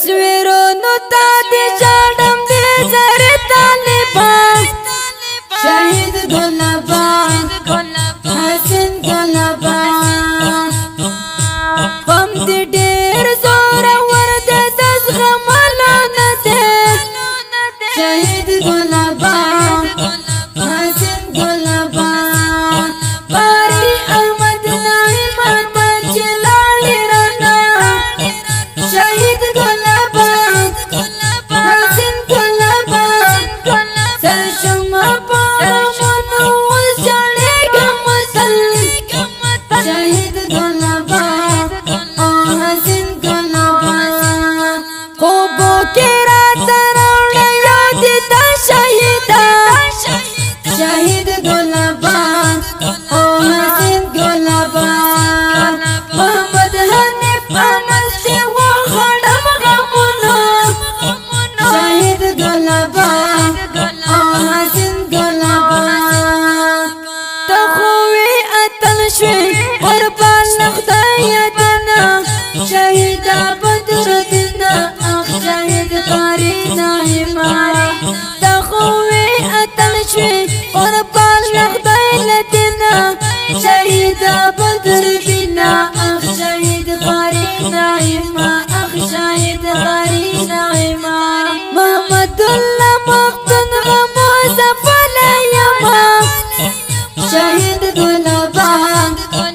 تصویرونو تا دی جاڑم دی زر طالبان شهید گلابان حسین گلابان غم دی ډیر زور ورد دس غمالانه دی شهید گلابان حسین گلابان باری احمد نعیم تا چلاړی رنا شهید گلابان حسین گلابان سر شما پامونو وزړی گمتل شهید گلابان او حسین گلابان خوبو کی رات راوړی یاد تا شهیدا شهید گلابان او حسین گلابان محمد حنیف انسی و خړم غمونو شهید گلابان او حسین گلابان تخوی اتل شوی قربان خدای دنا شهید بدر دنا اخ شهید قاری نایما تخوی اتل شوی قربان خدای دنا شهید بدر دنا اخ شهید قاری نایما اخ شهید قاری نایما محمد الله مفتون غموز فلیما شهید گلابان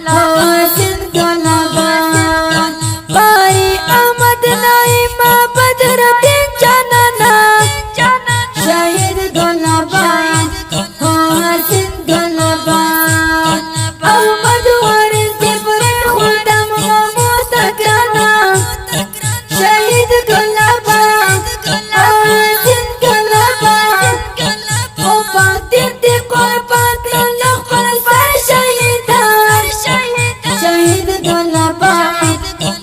او حسین گلابان باری احمد نعیم بدر دین جانانا شهید گلابان او حسین گلابان احمد وارث جبرین خودم غمو تکرانا شهید گلابان او حسین گلابان او پاتیر دی قربان کلو قربان شهیدان شهید گلابان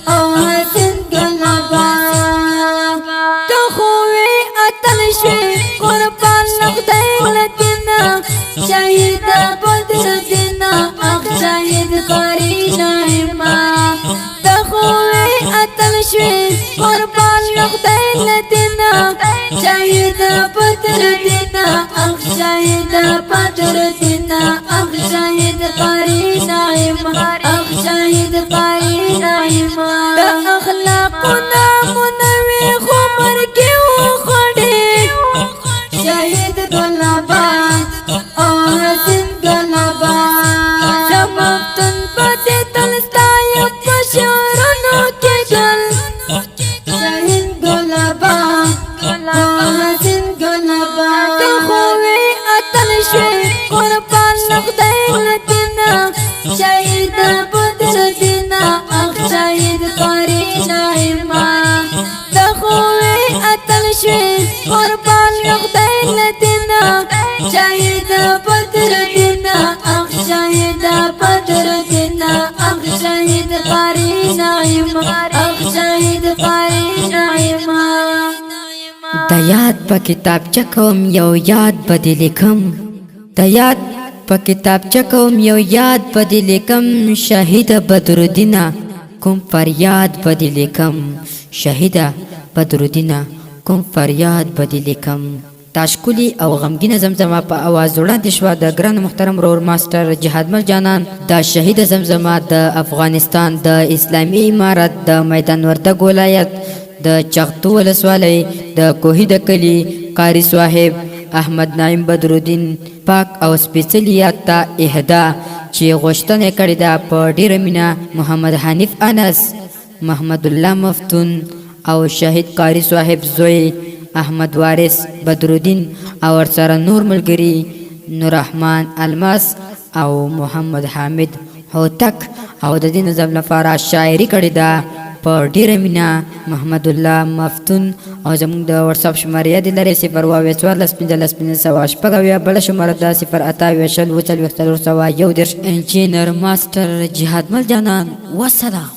او حسین گلابان تو خوی اتل شوی قربان خدای لدینا شهید بدر دینا اخ شهید قاری نایما تو خوی اتل شوی قربان خدای لدینا شهید بدر دینا اخ شهید بدر دینا اخ شهید قاری نایما اخ شهید قاری نایما دا اخلاقنا منوی خمر کی وخړی شهید گلابان او حسین گلابان زمفتن پتی تلستای پشورنو کی گل شهید گلابان او حسین گلابان تو خوی اتل شوی قربان خدای لدینا شهید بدر دینا اخ شهید قاری نایما تو خوی اتل شوی قربان خدای لدینا شهید بدر دینا اخ شهید بدر دینا اخ شهید قاری نایما اخ شهید قاری نایما د یاد په کتابچه کوم یو یاد بدی لیکم د یاد په کتابچه کوم یو یاد بدی لیکم شهید بدرالدین کوم فریاد بدی لیکم شهید بدرالدین کوم فریاد بدی لیکم تاشکولی او غمگین زمزمه په आवाज وړاندې شوه د ګران محترم رور ماستر جهادمل جانان د شهید زمزمه د افغانستان د اسلامي امارت د میدان وردګ ولایت د چغتو ولسوالۍ د کوهی د کلی قاری صاحب احمد نعیم بدرالدین پاک او سپیڅلیات ته اهدا چې غوښتنه کړې ده په ډیره مینه محمد حنیف انس محمد الله مفتون او شهید قاری صاحب زوی احمد وارث بدرالدین او ورسره نور ملګری نور رحمان الماس او محمد حامد هوتک او د دې نظم لپاره شاعري کړې ده په ډیره مینه محمد الله مفتون او زموږ د واتساپ شماره یاد لري 0241515 بل شماره ده 028 انجینر ماستر جهادمل جانان والسلام.